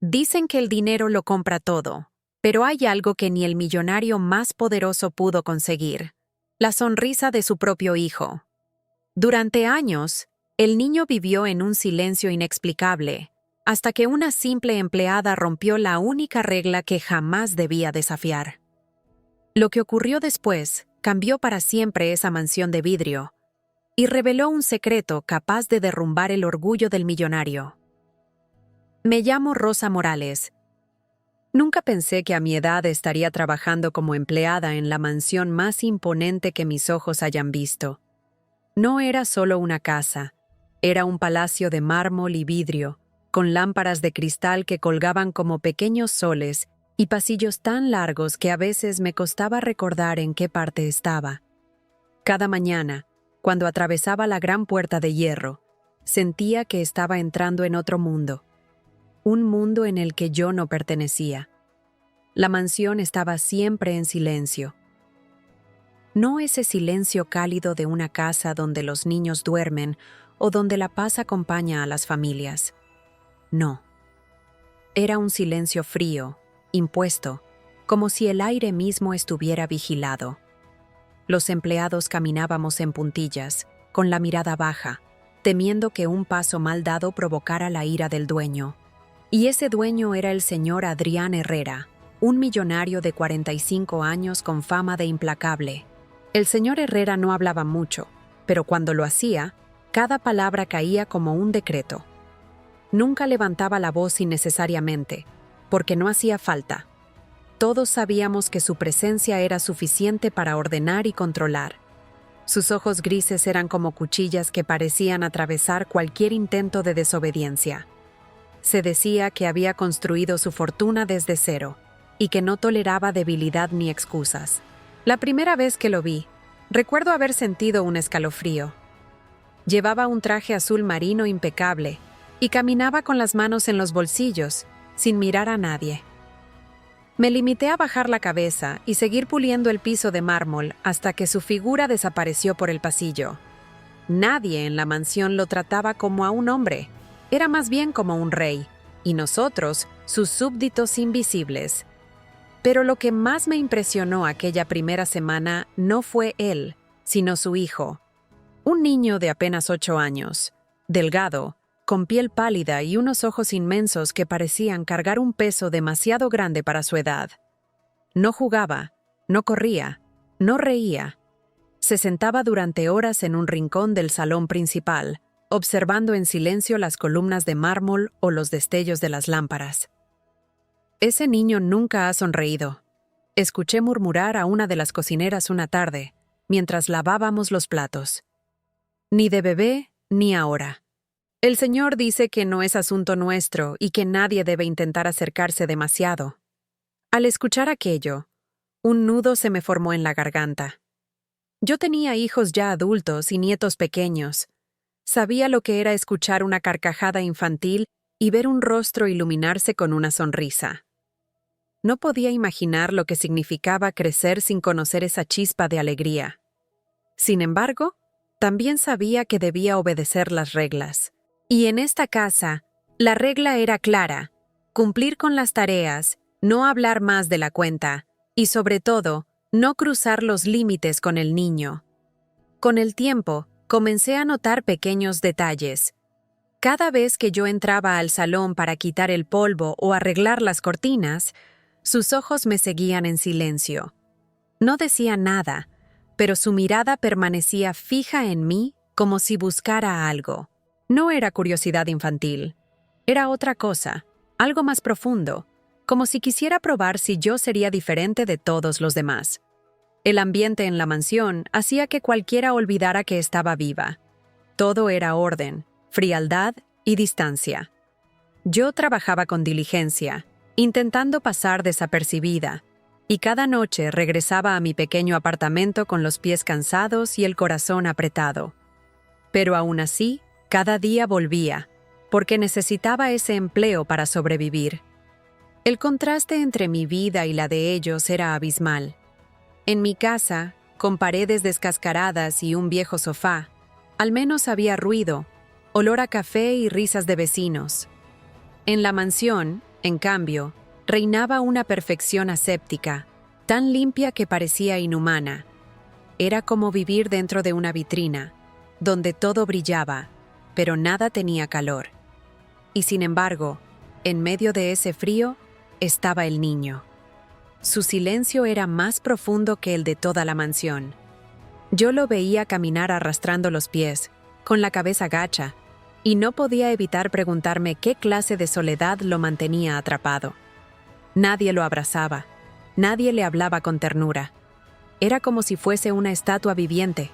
Dicen que el dinero lo compra todo, pero hay algo que ni el millonario más poderoso pudo conseguir: la sonrisa de su propio hijo. Durante años, el niño vivió en un silencio inexplicable, hasta que una simple empleada rompió la única regla que jamás debía desafiar. Lo que ocurrió después cambió para siempre esa mansión de vidrio y reveló un secreto capaz de derrumbar el orgullo del millonario. Me llamo Rosa Morales. Nunca pensé que a mi edad estaría trabajando como empleada en la mansión más imponente que mis ojos hayan visto. No era solo una casa, era un palacio de mármol y vidrio, con lámparas de cristal que colgaban como pequeños soles y pasillos tan largos que a veces me costaba recordar en qué parte estaba. Cada mañana, cuando atravesaba la gran puerta de hierro, sentía que estaba entrando en otro mundo, un mundo en el que yo no pertenecía. La mansión estaba siempre en silencio. No ese silencio cálido de una casa donde los niños duermen o donde la paz acompaña a las familias. No. Era un silencio frío, impuesto, como si el aire mismo estuviera vigilado. Los empleados caminábamos en puntillas, con la mirada baja, temiendo que un paso mal dado provocara la ira del dueño. Y ese dueño era el señor Adrián Herrera, un millonario de 45 años con fama de implacable. El señor Herrera no hablaba mucho, pero cuando lo hacía, cada palabra caía como un decreto. Nunca levantaba la voz innecesariamente, porque no hacía falta. Todos sabíamos que su presencia era suficiente para ordenar y controlar. Sus ojos grises eran como cuchillas que parecían atravesar cualquier intento de desobediencia. Se decía que había construido su fortuna desde cero y que no toleraba debilidad ni excusas. La primera vez que lo vi, recuerdo haber sentido un escalofrío. Llevaba un traje azul marino impecable y caminaba con las manos en los bolsillos, sin mirar a nadie. Me limité a bajar la cabeza y seguir puliendo el piso de mármol hasta que su figura desapareció por el pasillo. Nadie en la mansión lo trataba como a un hombre, era más bien como un rey, y nosotros, sus súbditos invisibles. Pero lo que más me impresionó aquella primera semana no fue él, sino su hijo. Un niño de apenas 8 años, delgado, con piel pálida y unos ojos inmensos que parecían cargar un peso demasiado grande para su edad. No jugaba, no corría, no reía. Se sentaba durante horas en un rincón del salón principal, observando en silencio las columnas de mármol o los destellos de las lámparas. Ese niño nunca ha sonreído. Escuché murmurar a una de las cocineras una tarde, mientras lavábamos los platos. Ni de bebé, ni ahora. El Señor dice que no es asunto nuestro y que nadie debe intentar acercarse demasiado. Al escuchar aquello, un nudo se me formó en la garganta. Yo tenía hijos ya adultos y nietos pequeños. Sabía lo que era escuchar una carcajada infantil y ver un rostro iluminarse con una sonrisa. No podía imaginar lo que significaba crecer sin conocer esa chispa de alegría. Sin embargo, también sabía que debía obedecer las reglas. Y en esta casa, la regla era clara: cumplir con las tareas, no hablar más de la cuenta, y sobre todo, no cruzar los límites con el niño. Con el tiempo, comencé a notar pequeños detalles. Cada vez que yo entraba al salón para quitar el polvo o arreglar las cortinas, sus ojos me seguían en silencio. No decía nada, pero su mirada permanecía fija en mí como si buscara algo. No era curiosidad infantil. Era otra cosa, algo más profundo, como si quisiera probar si yo sería diferente de todos los demás. El ambiente en la mansión hacía que cualquiera olvidara que estaba viva. Todo era orden, frialdad y distancia. Yo trabajaba con diligencia, intentando pasar desapercibida, y cada noche regresaba a mi pequeño apartamento con los pies cansados y el corazón apretado. Pero aún así, cada día volvía, porque necesitaba ese empleo para sobrevivir. El contraste entre mi vida y la de ellos era abismal. En mi casa, con paredes descascaradas y un viejo sofá, al menos había ruido, olor a café y risas de vecinos. En la mansión, En cambio, reinaba una perfección aséptica, tan limpia que parecía inhumana. Era como vivir dentro de una vitrina, donde todo brillaba, pero nada tenía calor. Y sin embargo, en medio de ese frío, estaba el niño. Su silencio era más profundo que el de toda la mansión. Yo lo veía caminar arrastrando los pies, con la cabeza gacha, y no podía evitar preguntarme qué clase de soledad lo mantenía atrapado. Nadie lo abrazaba, nadie le hablaba con ternura. Era como si fuese una estatua viviente,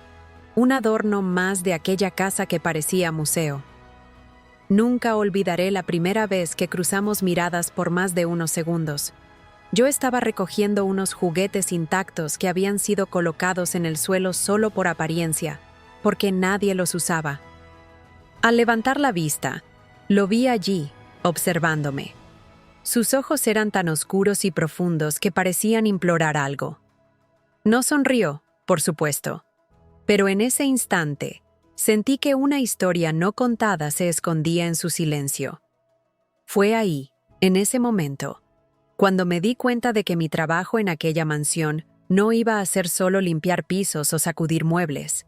un adorno más de aquella casa que parecía museo. Nunca olvidaré la primera vez que cruzamos miradas por más de unos segundos. Yo estaba recogiendo unos juguetes intactos que habían sido colocados en el suelo solo por apariencia, porque nadie los usaba. Al levantar la vista, lo vi allí, observándome. Sus ojos eran tan oscuros y profundos que parecían implorar algo. No sonrió, por supuesto, pero en ese instante sentí que una historia no contada se escondía en su silencio. Fue ahí, en ese momento, cuando me di cuenta de que mi trabajo en aquella mansión no iba a ser solo limpiar pisos o sacudir muebles.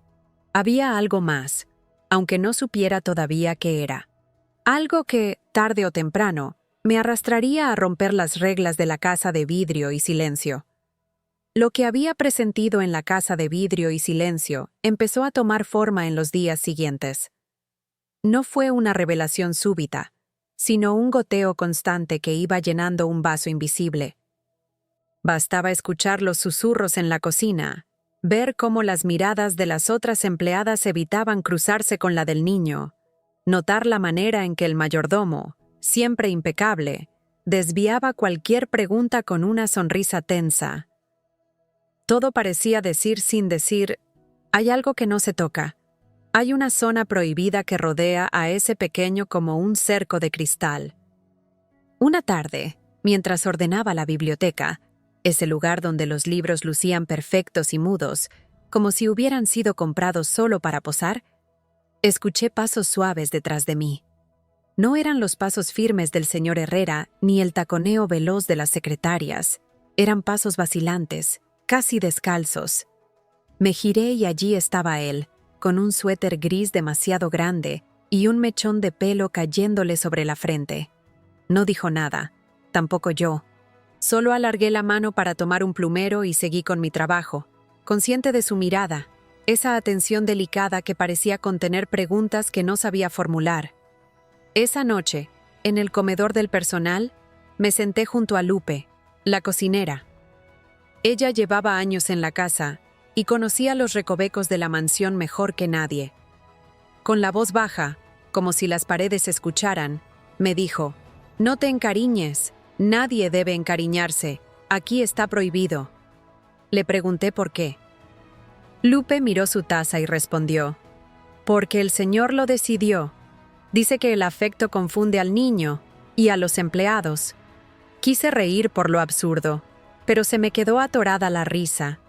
Había algo más, aunque no supiera todavía qué era. Algo que, tarde o temprano, me arrastraría a romper las reglas de la casa de vidrio y silencio. Lo que había presentido en la casa de vidrio y silencio empezó a tomar forma en los días siguientes. No fue una revelación súbita, sino un goteo constante que iba llenando un vaso invisible. Bastaba escuchar los susurros en la cocina, ver cómo las miradas de las otras empleadas evitaban cruzarse con la del niño, notar la manera en que el mayordomo, siempre impecable, desviaba cualquier pregunta con una sonrisa tensa. Todo parecía decir sin decir, hay algo que no se toca. Hay una zona prohibida que rodea a ese pequeño como un cerco de cristal. Una tarde, mientras ordenaba la biblioteca, ese lugar donde los libros lucían perfectos y mudos, como si hubieran sido comprados solo para posar, escuché pasos suaves detrás de mí. No eran los pasos firmes del señor Herrera ni el taconeo veloz de las secretarias. Eran pasos vacilantes, casi descalzos. Me giré y allí estaba él, con un suéter gris demasiado grande y un mechón de pelo cayéndole sobre la frente. No dijo nada, tampoco yo. Solo alargué la mano para tomar un plumero y seguí con mi trabajo, consciente de su mirada, esa atención delicada que parecía contener preguntas que no sabía formular. Esa noche, en el comedor del personal, me senté junto a Lupe, la cocinera. Ella llevaba años en la casa y conocía los recovecos de la mansión mejor que nadie. Con la voz baja, como si las paredes escucharan, me dijo: «No te encariñes, nadie debe encariñarse, aquí está prohibido». Le pregunté por qué. Lupe miró su taza y respondió: «Porque el Señor lo decidió. Dice que el afecto confunde al niño y a los empleados». Quise reír por lo absurdo, pero se me quedó atorada la risa.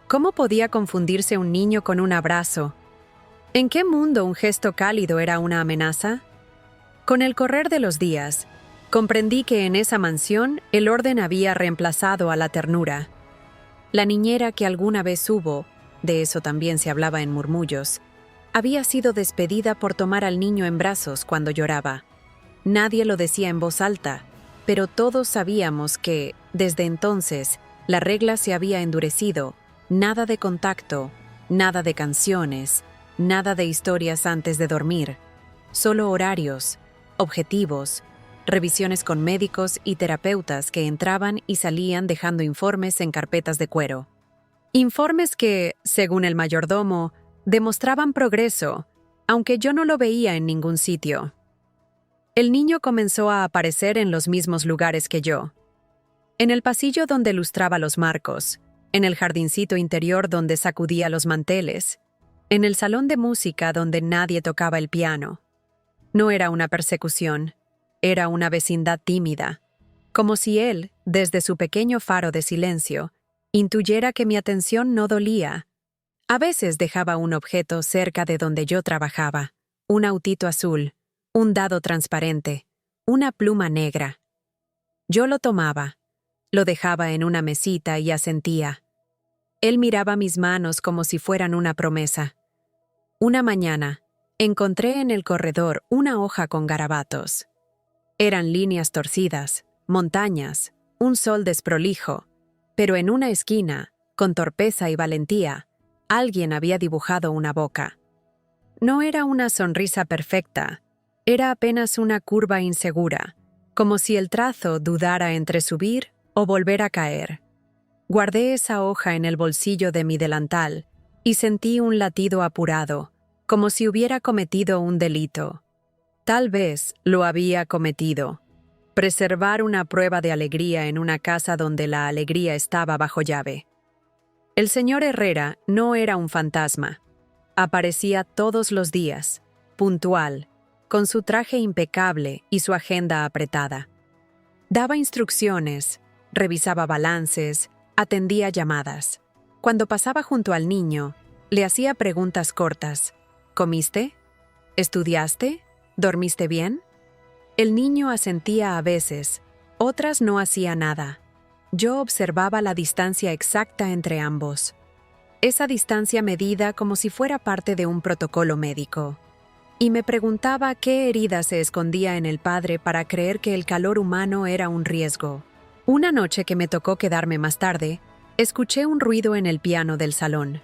¿Cómo podía confundirse un niño con un abrazo? ¿En qué mundo un gesto cálido era una amenaza? Con el correr de los días, comprendí que en esa mansión el orden había reemplazado a la ternura. La niñera que alguna vez hubo, de eso también se hablaba en murmullos, había sido despedida por tomar al niño en brazos cuando lloraba. Nadie lo decía en voz alta, pero todos sabíamos que, desde entonces, la regla se había endurecido. Nada de contacto, nada de canciones, nada de historias antes de dormir. Solo horarios, objetivos, revisiones con médicos y terapeutas que entraban y salían dejando informes en carpetas de cuero. Informes que, según el mayordomo, demostraban progreso, aunque yo no lo veía en ningún sitio. El niño comenzó a aparecer en los mismos lugares que yo. En el pasillo donde lustraba los marcos, en el jardincito interior donde sacudía los manteles, en el salón de música donde nadie tocaba el piano. No era una persecución, era una vecindad tímida, como si él, desde su pequeño faro de silencio, intuyera que mi atención no dolía. A veces dejaba un objeto cerca de donde yo trabajaba, un autito azul, un dado transparente, una pluma negra. Yo lo tomaba, lo dejaba en una mesita y asentía. Él miraba mis manos como si fueran una promesa. Una mañana, encontré en el corredor una hoja con garabatos. Eran líneas torcidas, montañas, un sol desprolijo, pero en una esquina, con torpeza y valentía, alguien había dibujado una boca. No era una sonrisa perfecta, era apenas una curva insegura, como si el trazo dudara entre subir o volver a caer. Guardé esa hoja en el bolsillo de mi delantal y sentí un latido apurado, como si hubiera cometido un delito. Tal vez lo había cometido. Preservar una prueba de alegría en una casa donde la alegría estaba bajo llave. El señor Herrera no era un fantasma. Aparecía todos los días, puntual, con su traje impecable y su agenda apretada. Daba instrucciones, revisaba balances, atendía llamadas. Cuando pasaba junto al niño, le hacía preguntas cortas. ¿Comiste? ¿Estudiaste? ¿Dormiste bien? El niño asentía a veces, otras no hacía nada. Yo observaba la distancia exacta entre ambos. Esa distancia medida como si fuera parte de un protocolo médico. Y me preguntaba qué herida se escondía en el padre para creer que el calor humano era un riesgo. Una noche que me tocó quedarme más tarde, escuché un ruido en el piano del salón.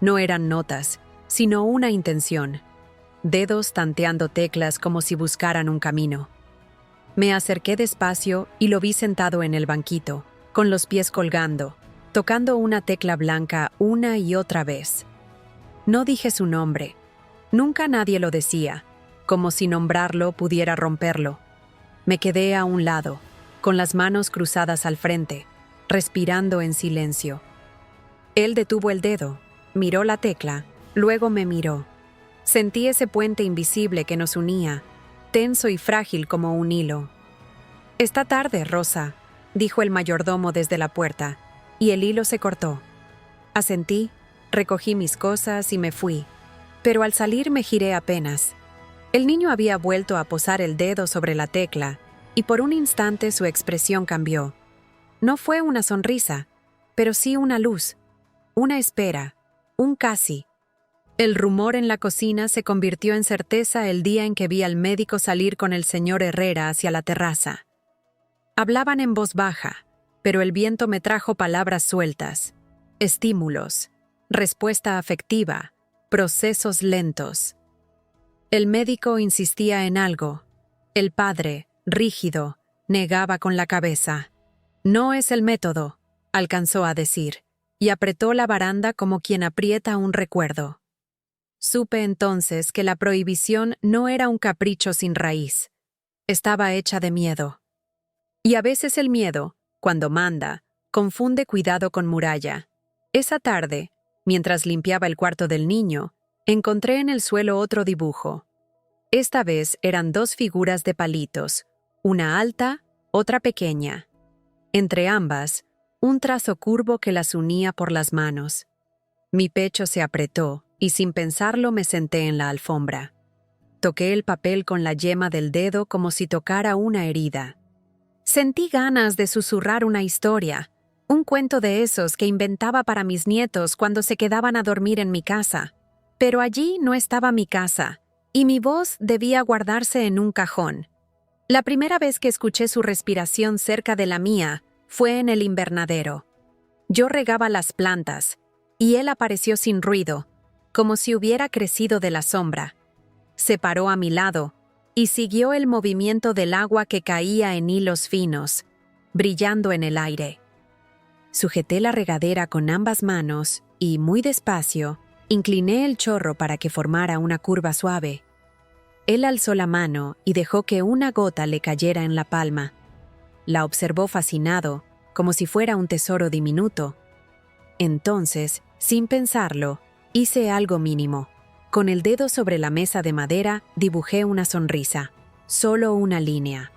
No eran notas, sino una intención. Dedos tanteando teclas como si buscaran un camino. Me acerqué despacio y lo vi sentado en el banquito, con los pies colgando, tocando una tecla blanca una y otra vez. No dije su nombre. Nunca nadie lo decía, como si nombrarlo pudiera romperlo. Me quedé a un lado, con las manos cruzadas al frente, respirando en silencio. Él detuvo el dedo, miró la tecla, luego me miró. Sentí ese puente invisible que nos unía, tenso y frágil como un hilo. «Está tarde, Rosa», dijo el mayordomo desde la puerta, y el hilo se cortó. Asentí, recogí mis cosas y me fui, pero al salir me giré apenas. El niño había vuelto a posar el dedo sobre la tecla, y por un instante su expresión cambió. No fue una sonrisa, pero sí una luz, una espera, un casi. El rumor en la cocina se convirtió en certeza el día en que vi al médico salir con el señor Herrera hacia la terraza. Hablaban en voz baja, pero el viento me trajo palabras sueltas, estímulos, respuesta afectiva, procesos lentos. El médico insistía en algo. El padre, rígido, negaba con la cabeza. «No es el método», alcanzó a decir, y apretó la baranda como quien aprieta un recuerdo. Supe entonces que la prohibición no era un capricho sin raíz. Estaba hecha de miedo. Y a veces el miedo, cuando manda, confunde cuidado con muralla. Esa tarde, mientras limpiaba el cuarto del niño, encontré en el suelo otro dibujo. Esta vez eran dos figuras de palitos, una alta, otra pequeña. Entre ambas, un trazo curvo que las unía por las manos. Mi pecho se apretó y sin pensarlo me senté en la alfombra. Toqué el papel con la yema del dedo como si tocara una herida. Sentí ganas de susurrar una historia, un cuento de esos que inventaba para mis nietos cuando se quedaban a dormir en mi casa. Pero allí no estaba mi casa, y mi voz debía guardarse en un cajón. La primera vez que escuché su respiración cerca de la mía fue en el invernadero. Yo regaba las plantas, y él apareció sin ruido, como si hubiera crecido de la sombra. Se paró a mi lado y siguió el movimiento del agua que caía en hilos finos, brillando en el aire. Sujeté la regadera con ambas manos y, muy despacio, incliné el chorro para que formara una curva suave. Él alzó la mano y dejó que una gota le cayera en la palma. La observó fascinado, como si fuera un tesoro diminuto. Entonces, sin pensarlo, hice algo mínimo. Con el dedo sobre la mesa de madera dibujé una sonrisa, solo una línea.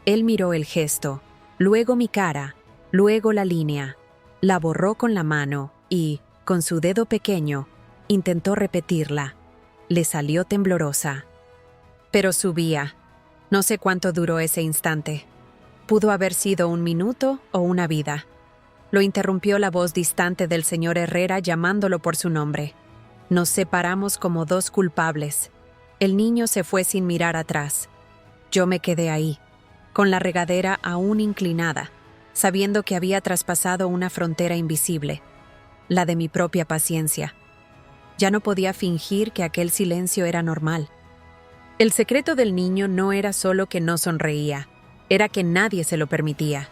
Él miró el gesto, luego mi cara, luego la línea. La borró con la mano y, con su dedo pequeño, intentó repetirla. Le salió temblorosa. Pero subía. No sé cuánto duró ese instante. Pudo haber sido un minuto o una vida. Lo interrumpió la voz distante del señor Herrera llamándolo por su nombre. Nos separamos como dos culpables. El niño se fue sin mirar atrás. Yo me quedé ahí, con la regadera aún inclinada, sabiendo que había traspasado una frontera invisible, la de mi propia paciencia. Ya no podía fingir que aquel silencio era normal. El secreto del niño no era solo que no sonreía, era que nadie se lo permitía.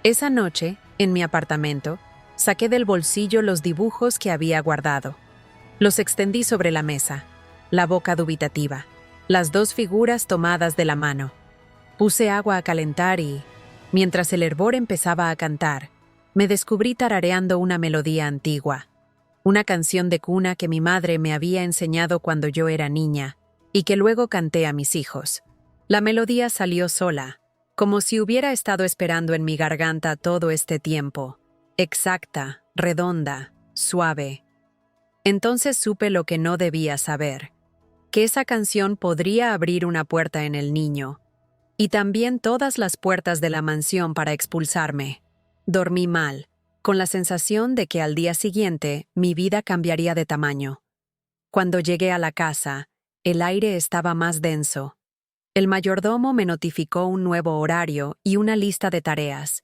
Esa noche, en mi apartamento, saqué del bolsillo los dibujos que había guardado. Los extendí sobre la mesa, la boca dubitativa, las dos figuras tomadas de la mano. Puse agua a calentar y, mientras el hervor empezaba a cantar, me descubrí tarareando una melodía antigua, una canción de cuna que mi madre me había enseñado cuando yo era niña y que luego canté a mis hijos. La melodía salió sola, como si hubiera estado esperando en mi garganta todo este tiempo, exacta, redonda, suave. Entonces supe lo que no debía saber, que esa canción podría abrir una puerta en el niño, y también todas las puertas de la mansión para expulsarme. Dormí mal, con la sensación de que al día siguiente mi vida cambiaría de tamaño. Cuando llegué a la casa, el aire estaba más denso. El mayordomo me notificó un nuevo horario y una lista de tareas.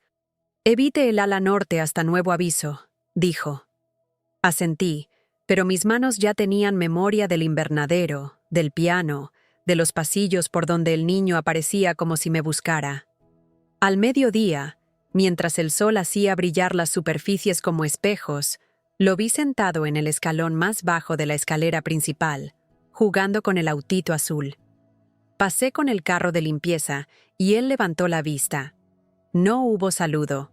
Evite el ala norte hasta nuevo aviso, dijo. Asentí, pero mis manos ya tenían memoria del invernadero, del piano, de los pasillos por donde el niño aparecía como si me buscara. Al mediodía, mientras el sol hacía brillar las superficies como espejos, lo vi sentado en el escalón más bajo de la escalera principal, jugando con el autito azul. Pasé con el carro de limpieza y él levantó la vista. No hubo saludo.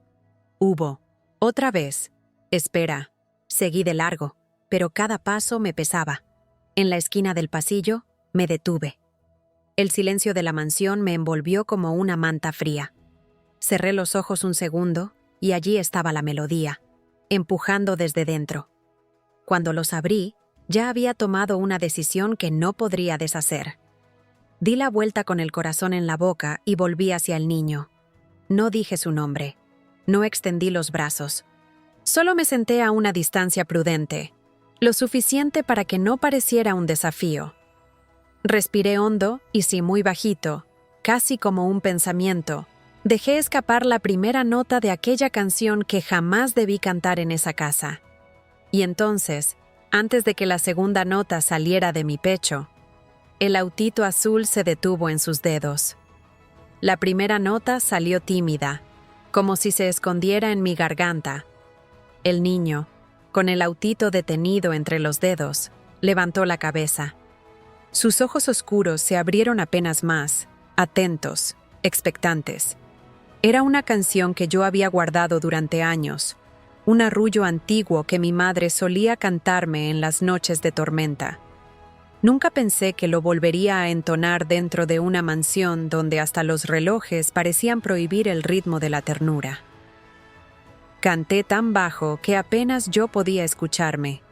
Hubo, otra vez, espera. Seguí de largo, pero cada paso me pesaba. En la esquina del pasillo, me detuve. El silencio de la mansión me envolvió como una manta fría. Cerré los ojos un segundo y allí estaba la melodía, empujando desde dentro. Cuando los abrí, ya había tomado una decisión que no podría deshacer. Di la vuelta con el corazón en la boca y volví hacia el niño. No dije su nombre. No extendí los brazos. Solo me senté a una distancia prudente, lo suficiente para que no pareciera un desafío. Respiré hondo y sí muy bajito, casi como un pensamiento. Dejé escapar la primera nota de aquella canción que jamás debí cantar en esa casa. Y entonces, antes de que la segunda nota saliera de mi pecho, el autito azul se detuvo en sus dedos. La primera nota salió tímida, como si se escondiera en mi garganta. El niño, con el autito detenido entre los dedos, levantó la cabeza. Sus ojos oscuros se abrieron apenas más, atentos, expectantes. Era una canción que yo había guardado durante años, un arrullo antiguo que mi madre solía cantarme en las noches de tormenta. Nunca pensé que lo volvería a entonar dentro de una mansión donde hasta los relojes parecían prohibir el ritmo de la ternura. Canté tan bajo que apenas yo podía escucharme,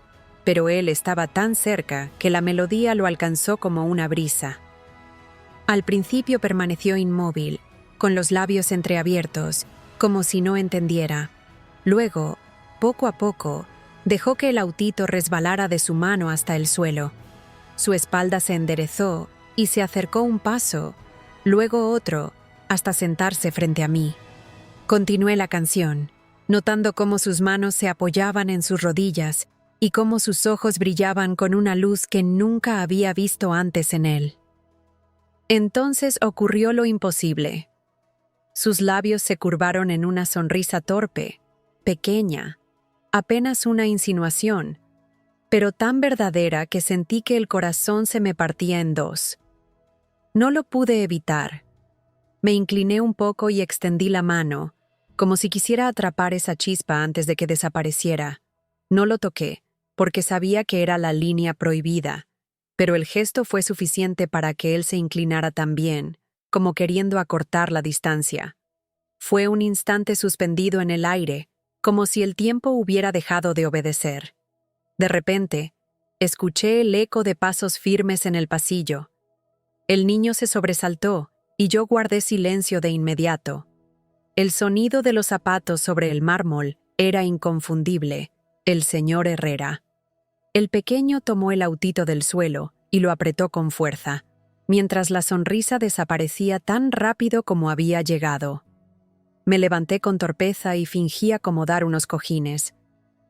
pero él estaba tan cerca que la melodía lo alcanzó como una brisa. Al principio permaneció inmóvil, con los labios entreabiertos, como si no entendiera. Luego, poco a poco, dejó que el autito resbalara de su mano hasta el suelo. Su espalda se enderezó y se acercó un paso, luego otro, hasta sentarse frente a mí. Continué la canción, notando cómo sus manos se apoyaban en sus rodillas y cómo sus ojos brillaban con una luz que nunca había visto antes en él. Entonces ocurrió lo imposible. Sus labios se curvaron en una sonrisa torpe, pequeña, apenas una insinuación, pero tan verdadera que sentí que el corazón se me partía en dos. No lo pude evitar. Me incliné un poco y extendí la mano, como si quisiera atrapar esa chispa antes de que desapareciera. No lo toqué, porque sabía que era la línea prohibida, pero el gesto fue suficiente para que él se inclinara también, como queriendo acortar la distancia. Fue un instante suspendido en el aire, como si el tiempo hubiera dejado de obedecer. De repente, escuché el eco de pasos firmes en el pasillo. El niño se sobresaltó y yo guardé silencio de inmediato. El sonido de los zapatos sobre el mármol era inconfundible. El señor Herrera. El pequeño tomó el autito del suelo y lo apretó con fuerza, mientras la sonrisa desaparecía tan rápido como había llegado. Me levanté con torpeza y fingí acomodar unos cojines.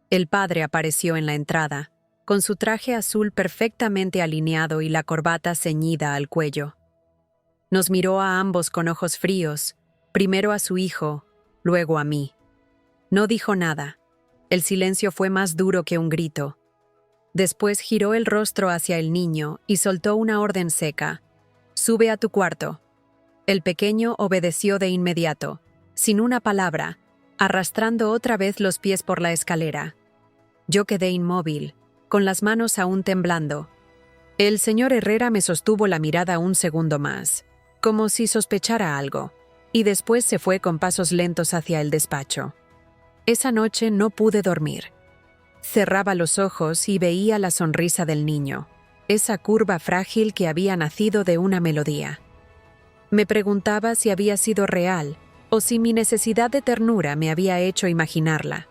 El padre apareció en la entrada, con su traje azul perfectamente alineado y la corbata ceñida al cuello. Nos miró a ambos con ojos fríos, primero a su hijo, luego a mí. No dijo nada. El silencio fue más duro que un grito. Después giró el rostro hacia el niño y soltó una orden seca. «Sube a tu cuarto». El pequeño obedeció de inmediato, sin una palabra, arrastrando otra vez los pies por la escalera. Yo quedé inmóvil, con las manos aún temblando. El señor Herrera me sostuvo la mirada un segundo más, como si sospechara algo, y después se fue con pasos lentos hacia el despacho. Esa noche no pude dormir. Cerraba los ojos y veía la sonrisa del niño, esa curva frágil que había nacido de una melodía. Me preguntaba si había sido real o si mi necesidad de ternura me había hecho imaginarla.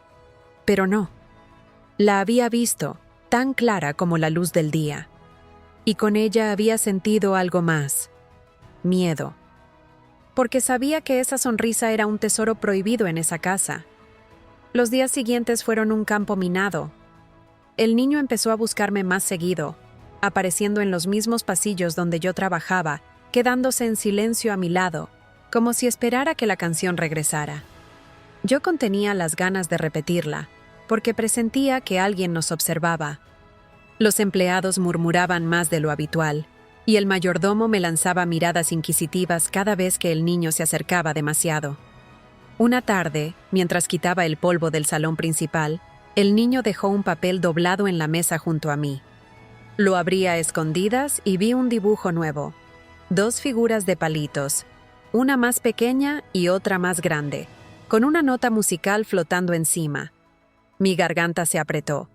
Pero no. La había visto, tan clara como la luz del día. Y con ella había sentido algo más. Miedo. Porque sabía que esa sonrisa era un tesoro prohibido en esa casa. Los días siguientes fueron un campo minado. El niño empezó a buscarme más seguido, apareciendo en los mismos pasillos donde yo trabajaba, quedándose en silencio a mi lado, como si esperara que la canción regresara. Yo contenía las ganas de repetirla, porque presentía que alguien nos observaba. Los empleados murmuraban más de lo habitual, y el mayordomo me lanzaba miradas inquisitivas cada vez que el niño se acercaba demasiado. Una tarde, mientras quitaba el polvo del salón principal, el niño dejó un papel doblado en la mesa junto a mí. Lo abrí a escondidas y vi un dibujo nuevo. 2 figuras de palitos, una más pequeña y otra más grande, con una nota musical flotando encima. Mi garganta se apretó.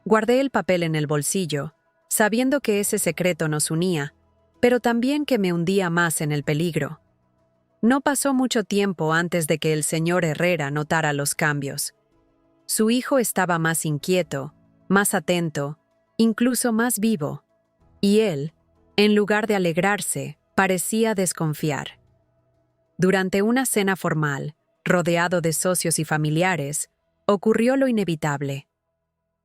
Guardé el papel en el bolsillo, sabiendo que ese secreto nos unía, pero también que me hundía más en el peligro. No pasó mucho tiempo antes de que el señor Herrera notara los cambios. Su hijo estaba más inquieto, más atento, incluso más vivo, y él, en lugar de alegrarse, parecía desconfiar. Durante una cena formal, rodeado de socios y familiares, ocurrió lo inevitable.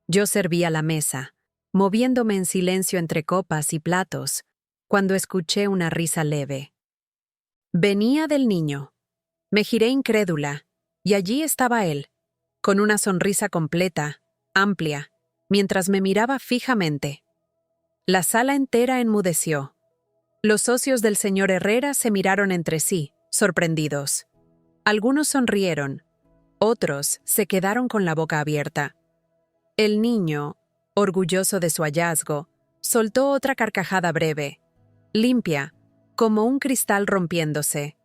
Yo servía la mesa, moviéndome en silencio entre copas y platos, cuando escuché una risa leve. Venía del niño. Me giré incrédula, y allí estaba él, con una sonrisa completa, amplia, mientras me miraba fijamente. La sala entera enmudeció. Los socios del señor Herrera se miraron entre sí, sorprendidos. Algunos sonrieron, otros se quedaron con la boca abierta. El niño, orgulloso de su hallazgo, soltó otra carcajada breve, limpia, como un cristal rompiéndose.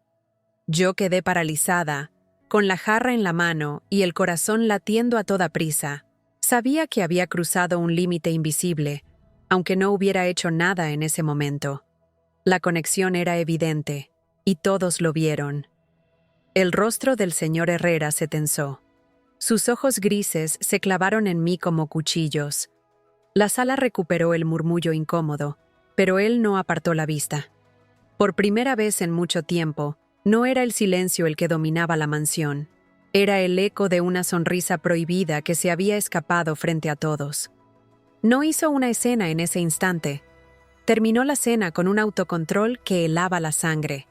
Yo quedé paralizada, con la jarra en la mano y el corazón latiendo a toda prisa. Sabía que había cruzado un límite invisible, aunque no hubiera hecho nada en ese momento. La conexión era evidente, y todos lo vieron. El rostro del señor Herrera se tensó. Sus ojos grises se clavaron en mí como cuchillos. La sala recuperó el murmullo incómodo, pero él no apartó la vista. Por primera vez en mucho tiempo, no era el silencio el que dominaba la mansión. Era el eco de una sonrisa prohibida que se había escapado frente a todos. No hizo una escena en ese instante. Terminó la cena con un autocontrol que helaba la sangre.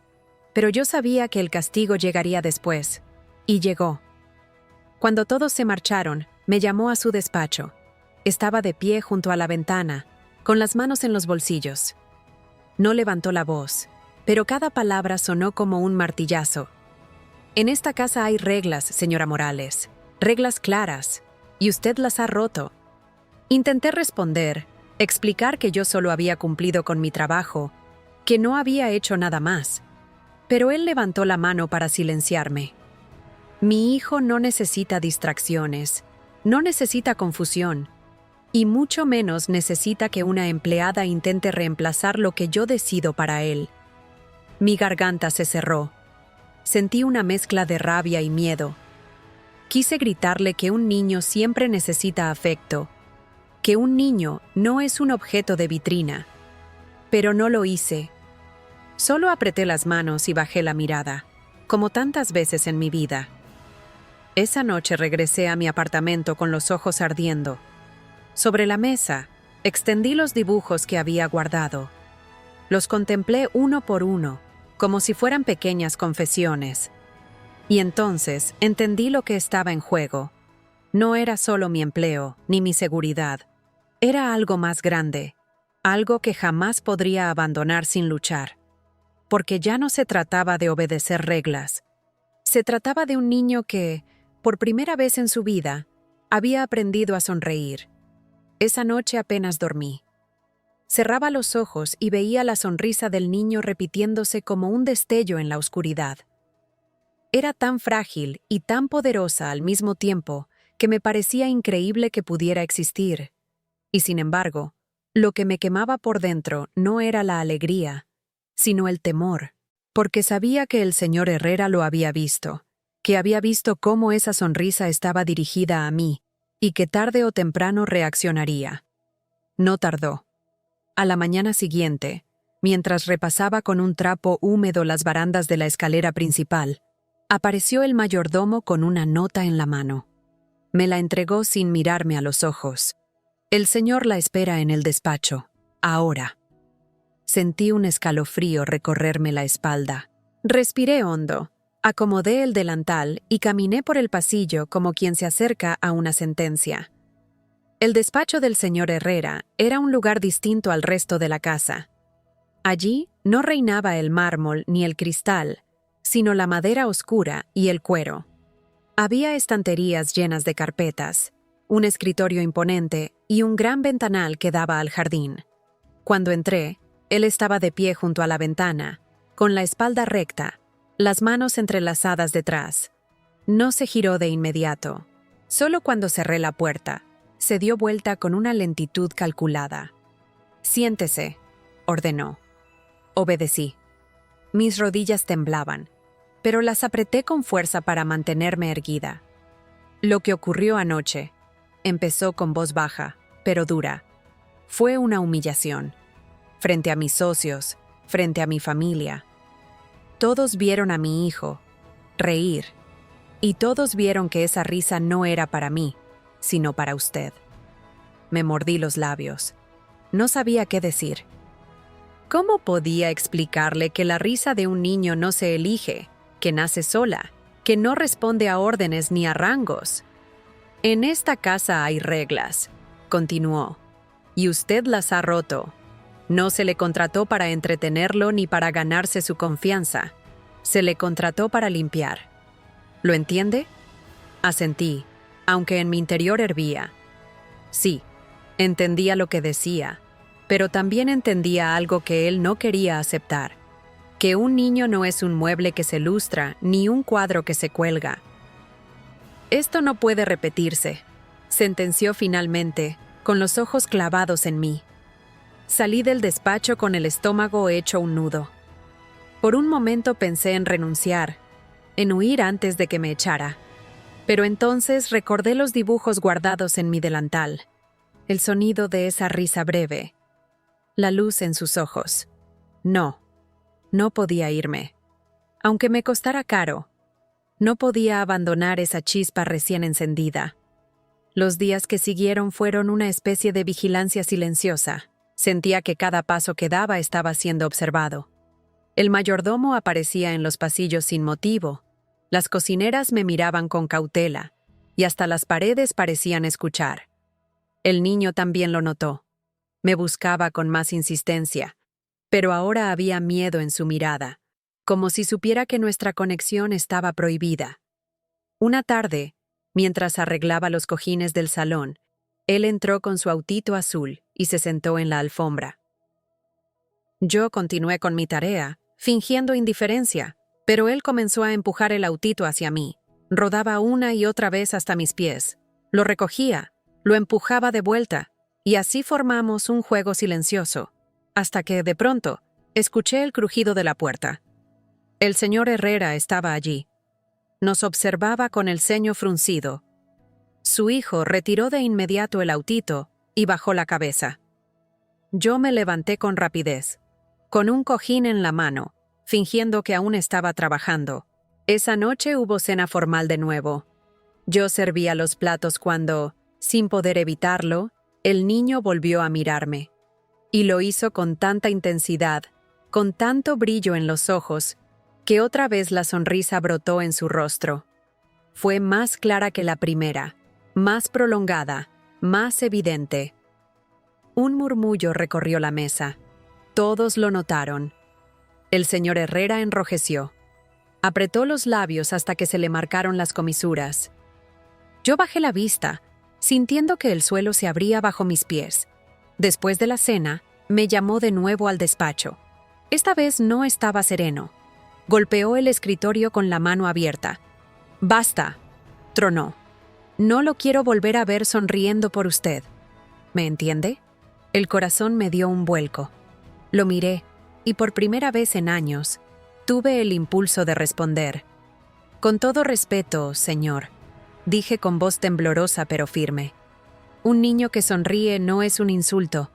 Pero yo sabía que el castigo llegaría después. Y llegó. Cuando todos se marcharon, me llamó a su despacho. Estaba de pie junto a la ventana, con las manos en los bolsillos. No levantó la voz, pero cada palabra sonó como un martillazo. En esta casa hay reglas, señora Morales, reglas claras, y usted las ha roto. Intenté responder, explicar que yo solo había cumplido con mi trabajo, que no había hecho nada más. Pero él levantó la mano para silenciarme. Mi hijo no necesita distracciones, no necesita confusión, y mucho menos necesita que una empleada intente reemplazar lo que yo decido para él. Mi garganta se cerró. Sentí una mezcla de rabia y miedo. Quise gritarle que un niño siempre necesita afecto, que un niño no es un objeto de vitrina. Pero no lo hice. Solo apreté las manos y bajé la mirada, como tantas veces en mi vida. Esa noche regresé a mi apartamento con los ojos ardiendo. Sobre la mesa, extendí los dibujos que había guardado. Los contemplé uno por uno, como si fueran pequeñas confesiones. Y entonces entendí lo que estaba en juego. No era solo mi empleo, ni mi seguridad. Era algo más grande, algo que jamás podría abandonar sin luchar. Porque ya no se trataba de obedecer reglas. Se trataba de un niño que, por primera vez en su vida, había aprendido a sonreír. Esa noche apenas dormí. Cerraba los ojos y veía la sonrisa del niño repitiéndose como un destello en la oscuridad. Era tan frágil y tan poderosa al mismo tiempo que me parecía increíble que pudiera existir. Y sin embargo, lo que me quemaba por dentro no era la alegría, sino el temor, porque sabía que el señor Herrera lo había visto, que había visto cómo esa sonrisa estaba dirigida a mí, y que tarde o temprano reaccionaría. No tardó. A la mañana siguiente, mientras repasaba con un trapo húmedo las barandas de la escalera principal, apareció el mayordomo con una nota en la mano. Me la entregó sin mirarme a los ojos. El señor la espera en el despacho, ahora. Sentí un escalofrío recorrerme la espalda. Respiré hondo, acomodé el delantal y caminé por el pasillo como quien se acerca a una sentencia. El despacho del señor Herrera era un lugar distinto al resto de la casa. Allí no reinaba el mármol ni el cristal, sino la madera oscura y el cuero. Había estanterías llenas de carpetas, un escritorio imponente y un gran ventanal que daba al jardín. Cuando entré, él estaba de pie junto a la ventana, con la espalda recta, las manos entrelazadas detrás. No se giró de inmediato. Solo cuando cerré la puerta, se dio vuelta con una lentitud calculada. «Siéntese», ordenó. Obedecí. Mis rodillas temblaban, pero las apreté con fuerza para mantenerme erguida. Lo que ocurrió anoche, empezó con voz baja, pero dura, fue una humillación. Frente a mis socios, frente a mi familia. Todos vieron a mi hijo reír, y todos vieron que esa risa no era para mí, sino para usted. Me mordí los labios. No sabía qué decir. ¿Cómo podía explicarle que la risa de un niño no se elige, que nace sola, que no responde a órdenes ni a rangos? En esta casa hay reglas, continuó, y usted las ha roto. No se le contrató para entretenerlo ni para ganarse su confianza. Se le contrató para limpiar. ¿Lo entiende? Asentí, aunque en mi interior hervía. Sí, entendía lo que decía, pero también entendía algo que él no quería aceptar, que un niño no es un mueble que se lustra ni un cuadro que se cuelga. Esto no puede repetirse, sentenció finalmente, con los ojos clavados en mí. Salí del despacho con el estómago hecho un nudo. Por un momento pensé en renunciar, en huir antes de que me echara. Pero entonces recordé los dibujos guardados en mi delantal, el sonido de esa risa breve, la luz en sus ojos. No podía irme. Aunque me costara caro, no podía abandonar esa chispa recién encendida. Los días que siguieron fueron una especie de vigilancia silenciosa. Sentía que cada paso que daba estaba siendo observado. El mayordomo aparecía en los pasillos sin motivo. Las cocineras me miraban con cautela, y hasta las paredes parecían escuchar. El niño también lo notó. Me buscaba con más insistencia, pero ahora había miedo en su mirada, como si supiera que nuestra conexión estaba prohibida. Una tarde, mientras arreglaba los cojines del salón, él entró con su autito azul y se sentó en la alfombra. Yo continué con mi tarea, fingiendo indiferencia, pero él comenzó a empujar el autito hacia mí. Rodaba una y otra vez hasta mis pies. Lo recogía, lo empujaba de vuelta, y así formamos un juego silencioso, hasta que, de pronto, escuché el crujido de la puerta. El señor Herrera estaba allí. Nos observaba con el ceño fruncido. Su hijo retiró de inmediato el autito y bajó la cabeza. Yo me levanté con rapidez, con un cojín en la mano, fingiendo que aún estaba trabajando. Esa noche hubo cena formal de nuevo. Yo servía los platos cuando, sin poder evitarlo, el niño volvió a mirarme. Y lo hizo con tanta intensidad, con tanto brillo en los ojos, que otra vez la sonrisa brotó en su rostro. Fue más clara que la primera, más prolongada, más evidente. Un murmullo recorrió la mesa. Todos lo notaron. El señor Herrera enrojeció. Apretó los labios hasta que se le marcaron las comisuras. Yo bajé la vista, sintiendo que el suelo se abría bajo mis pies. Después de la cena, me llamó de nuevo al despacho. Esta vez no estaba sereno. Golpeó el escritorio con la mano abierta. «Basta», tronó. «No lo quiero volver a ver sonriendo por usted. ¿Me entiende?» El corazón me dio un vuelco. Lo miré, y por primera vez en años, tuve el impulso de responder. «Con todo respeto, señor», dije con voz temblorosa pero firme. «Un niño que sonríe no es un insulto,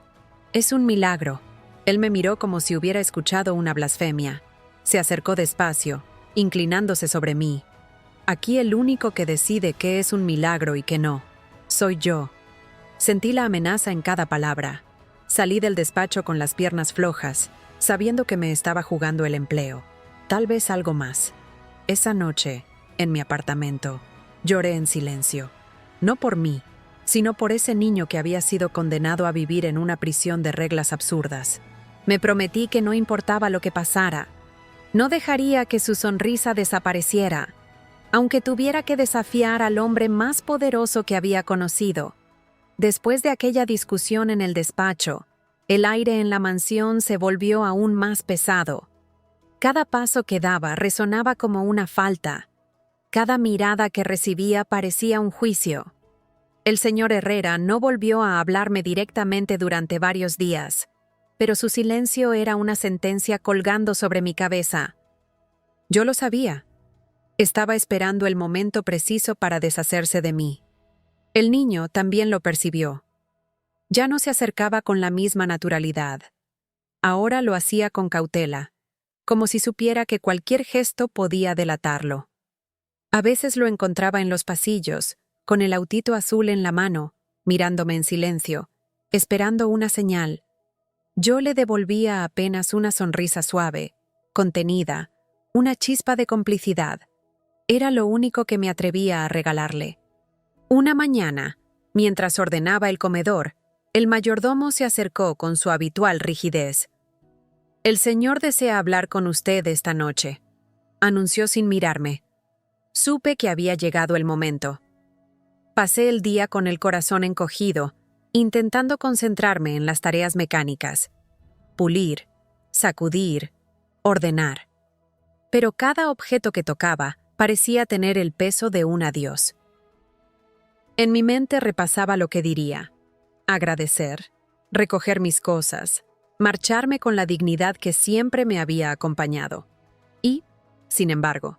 es un milagro». Él me miró como si hubiera escuchado una blasfemia. Se acercó despacio, inclinándose sobre mí. «Aquí el único que decide qué es un milagro y qué no, soy yo». Sentí la amenaza en cada palabra. Salí del despacho con las piernas flojas, sabiendo que me estaba jugando el empleo. Tal vez algo más. Esa noche, en mi apartamento, lloré en silencio. No por mí, sino por ese niño que había sido condenado a vivir en una prisión de reglas absurdas. Me prometí que no importaba lo que pasara. No dejaría que su sonrisa desapareciera, aunque tuviera que desafiar al hombre más poderoso que había conocido. Después de aquella discusión en el despacho, el aire en la mansión se volvió aún más pesado. Cada paso que daba resonaba como una falta. Cada mirada que recibía parecía un juicio. El señor Herrera no volvió a hablarme directamente durante varios días, pero su silencio era una sentencia colgando sobre mi cabeza. Yo lo sabía. Estaba esperando el momento preciso para deshacerse de mí. El niño también lo percibió. Ya no se acercaba con la misma naturalidad. Ahora lo hacía con cautela, como si supiera que cualquier gesto podía delatarlo. A veces lo encontraba en los pasillos, con el autito azul en la mano, mirándome en silencio, esperando una señal. Yo le devolvía apenas una sonrisa suave, contenida, una chispa de complicidad. Era lo único que me atrevía a regalarle. Una mañana, mientras ordenaba el comedor, el mayordomo se acercó con su habitual rigidez. «El señor desea hablar con usted esta noche», anunció sin mirarme. Supe que había llegado el momento. Pasé el día con el corazón encogido, intentando concentrarme en las tareas mecánicas. Pulir, sacudir, ordenar. Pero cada objeto que tocaba parecía tener el peso de un adiós. En mi mente repasaba lo que diría: agradecer, recoger mis cosas, marcharme con la dignidad que siempre me había acompañado. Y, sin embargo,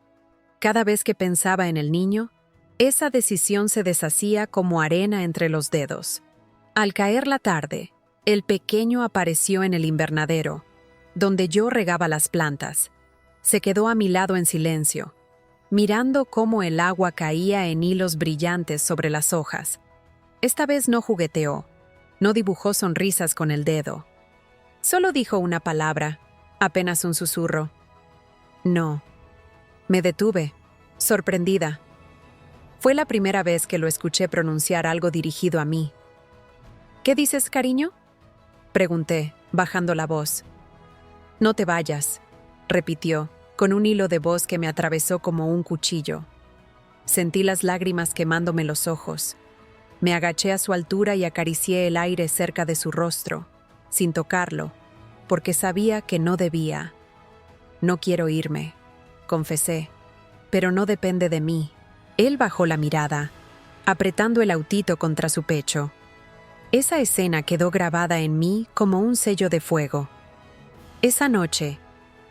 cada vez que pensaba en el niño, esa decisión se deshacía como arena entre los dedos. Al caer la tarde, el pequeño apareció en el invernadero, donde yo regaba las plantas. Se quedó a mi lado en silencio, mirando cómo el agua caía en hilos brillantes sobre las hojas. Esta vez no jugueteó, no dibujó sonrisas con el dedo. Solo dijo una palabra, apenas un susurro. «No». Me detuve, sorprendida. Fue la primera vez que lo escuché pronunciar algo dirigido a mí. «¿Qué dices, cariño?», pregunté, bajando la voz. «No te vayas», repitió, con un hilo de voz que me atravesó como un cuchillo. Sentí las lágrimas quemándome los ojos. Me agaché a su altura y acaricié el aire cerca de su rostro, sin tocarlo, porque sabía que no debía. «No quiero irme», confesé, «pero no depende de mí». Él bajó la mirada, apretando el autito contra su pecho. Esa escena quedó grabada en mí como un sello de fuego. Esa noche,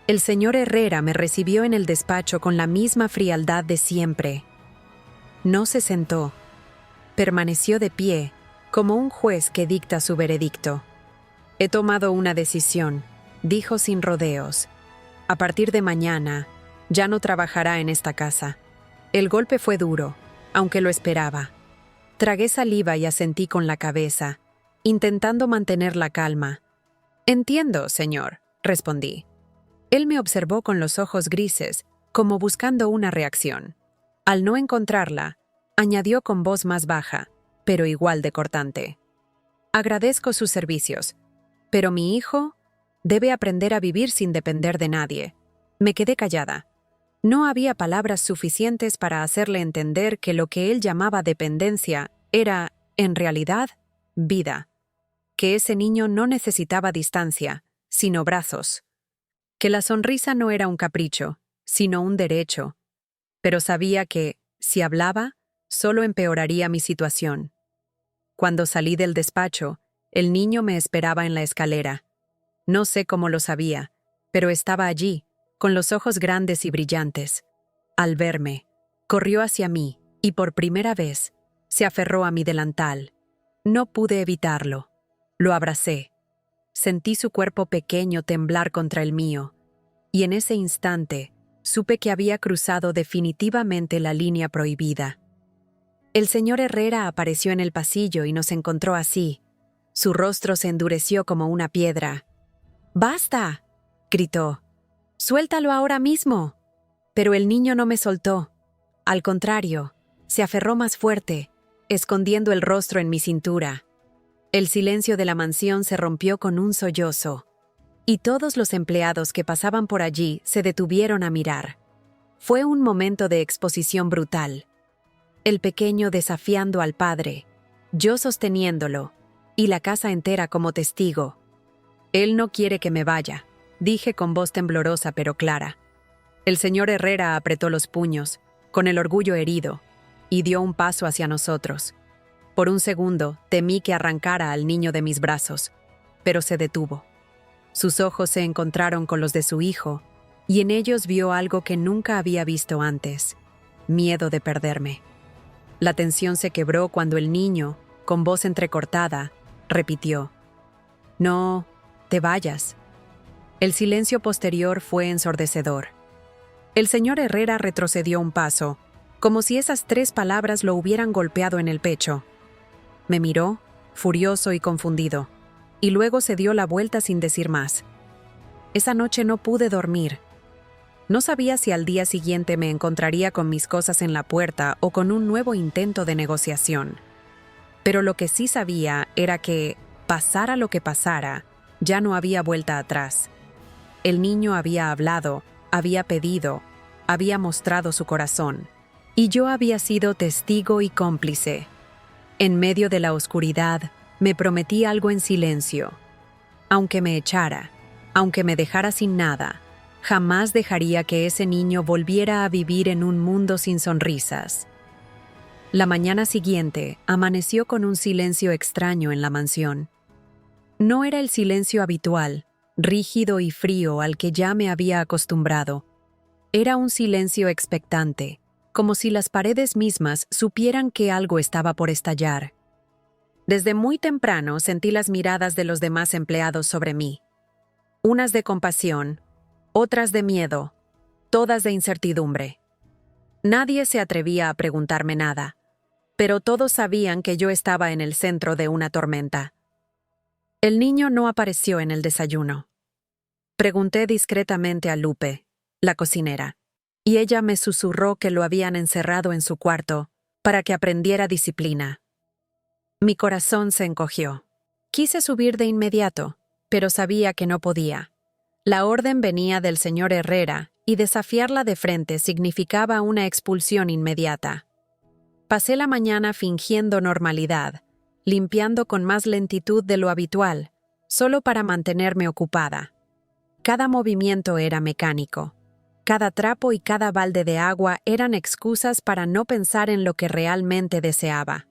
El señor Herrera me recibió en el despacho con la misma frialdad de siempre. No se sentó. Permaneció de pie, como un juez que dicta su veredicto. He tomado una decisión, dijo sin rodeos. A partir de mañana, ya no trabajará en esta casa. El golpe fue duro, aunque lo esperaba. Tragué saliva y asentí con la cabeza, intentando mantener la calma. Entiendo, señor, respondí. Él me observó con los ojos grises, como buscando una reacción. Al no encontrarla, añadió con voz más baja, pero igual de cortante. Agradezco sus servicios, pero mi hijo debe aprender a vivir sin depender de nadie. Me quedé callada. No había palabras suficientes para hacerle entender que lo que él llamaba dependencia era, en realidad, vida. Que ese niño no necesitaba distancia, sino brazos. Que la sonrisa no era un capricho, sino un derecho. Pero sabía que, si hablaba, solo empeoraría mi situación. Cuando salí del despacho, el niño me esperaba en la escalera. No sé cómo lo sabía, pero estaba allí, con los ojos grandes y brillantes. Al verme, corrió hacia mí y por primera vez se aferró a mi delantal. No pude evitarlo. Lo abracé. Sentí su cuerpo pequeño temblar contra el mío, y en ese instante supe que había cruzado definitivamente la línea prohibida. El señor Herrera apareció en el pasillo y nos encontró así. Su rostro se endureció como una piedra. ¡Basta!, gritó. ¡Suéltalo ahora mismo! Pero el niño no me soltó. Al contrario, se aferró más fuerte, escondiendo el rostro en mi cintura. El silencio de la mansión se rompió con un sollozo, y todos los empleados que pasaban por allí se detuvieron a mirar. Fue un momento de exposición brutal. El pequeño desafiando al padre, yo sosteniéndolo, y la casa entera como testigo. Él no quiere que me vaya, dije con voz temblorosa pero clara. El señor Herrera apretó los puños, con el orgullo herido, y dio un paso hacia nosotros. Por un segundo temí que arrancara al niño de mis brazos, pero se detuvo. Sus ojos se encontraron con los de su hijo, y en ellos vio algo que nunca había visto antes: miedo de perderme. La tensión se quebró cuando el niño, con voz entrecortada, repitió: «No, te vayas». El silencio posterior fue ensordecedor. El señor Herrera retrocedió un paso, como si esas 3 palabras lo hubieran golpeado en el pecho. Me miró, furioso y confundido, y luego se dio la vuelta sin decir más. Esa noche no pude dormir. No sabía si al día siguiente me encontraría con mis cosas en la puerta o con un nuevo intento de negociación. Pero lo que sí sabía era que, pasara lo que pasara, ya no había vuelta atrás. El niño había hablado, había pedido, había mostrado su corazón, y yo había sido testigo y cómplice. En medio de la oscuridad, me prometí algo en silencio. Aunque me echara, aunque me dejara sin nada, jamás dejaría que ese niño volviera a vivir en un mundo sin sonrisas. La mañana siguiente amaneció con un silencio extraño en la mansión. No era el silencio habitual, rígido y frío al que ya me había acostumbrado. Era un silencio expectante, como si las paredes mismas supieran que algo estaba por estallar. Desde muy temprano sentí las miradas de los demás empleados sobre mí. Unas de compasión, otras de miedo, todas de incertidumbre. Nadie se atrevía a preguntarme nada, pero todos sabían que yo estaba en el centro de una tormenta. El niño no apareció en el desayuno. Pregunté discretamente a Lupe, la cocinera, y ella me susurró que lo habían encerrado en su cuarto para que aprendiera disciplina. Mi corazón se encogió. Quise subir de inmediato, pero sabía que no podía. La orden venía del señor Herrera y desafiarla de frente significaba una expulsión inmediata. Pasé la mañana fingiendo normalidad, limpiando con más lentitud de lo habitual, solo para mantenerme ocupada. Cada movimiento era mecánico. Cada trapo y cada balde de agua eran excusas para no pensar en lo que realmente deseaba.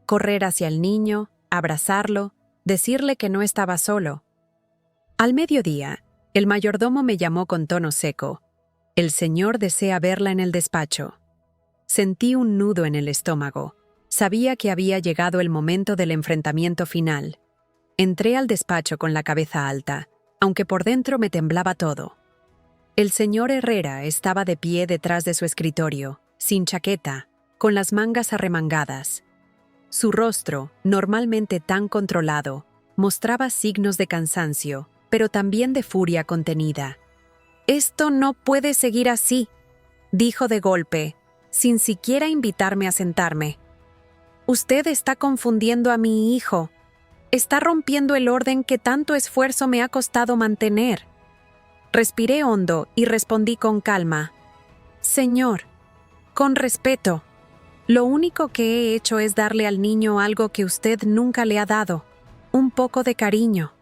Correr hacia el niño, abrazarlo, decirle que no estaba solo. Al mediodía, El mayordomo me llamó con tono seco. El señor desea verla en el despacho. Sentí un nudo en el estómago. Sabía que había llegado el momento del enfrentamiento final. Entré al despacho con la cabeza alta, aunque por dentro me temblaba todo. El señor Herrera estaba de pie detrás de su escritorio, sin chaqueta, con las mangas arremangadas. Su rostro, normalmente tan controlado, mostraba signos de cansancio, pero también de furia contenida. «Esto no puede seguir así», dijo de golpe, sin siquiera invitarme a sentarme. «Usted está confundiendo a mi hijo. Está rompiendo el orden que tanto esfuerzo me ha costado mantener». Respiré hondo y respondí con calma. «Señor, con respeto, lo único que he hecho es darle al niño algo que usted nunca le ha dado, un poco de cariño».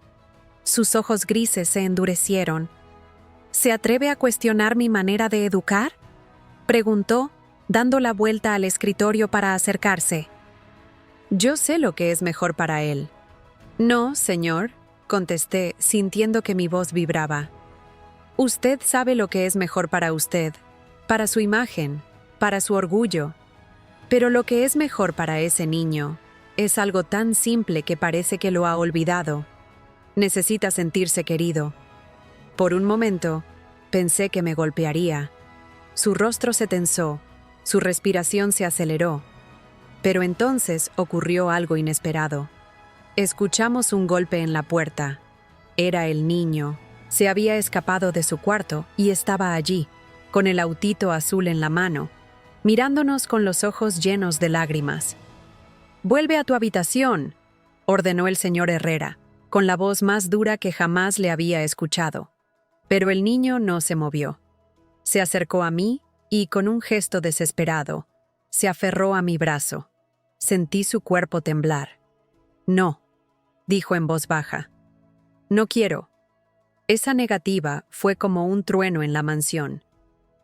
Sus ojos grises se endurecieron. «¿Se atreve a cuestionar mi manera de educar?», preguntó, dando la vuelta al escritorio para acercarse. «Yo sé lo que es mejor para él». «No, señor», contesté, sintiendo que mi voz vibraba. «Usted sabe lo que es mejor para usted, para su imagen, para su orgullo. Pero lo que es mejor para ese niño es algo tan simple que parece que lo ha olvidado. Necesita sentirse querido». Por un momento, pensé que me golpearía. Su rostro se tensó, su respiración se aceleró. Pero entonces ocurrió algo inesperado. Escuchamos un golpe en la puerta. Era el niño. Se había escapado de su cuarto y estaba allí, con el autito azul en la mano, mirándonos con los ojos llenos de lágrimas. «Vuelve a tu habitación», ordenó el señor Herrera, con la voz más dura que jamás le había escuchado. Pero el niño no se movió. Se acercó a mí y, con un gesto desesperado, se aferró a mi brazo. Sentí su cuerpo temblar. «No», dijo en voz baja. «No quiero». Esa negativa fue como un trueno en la mansión.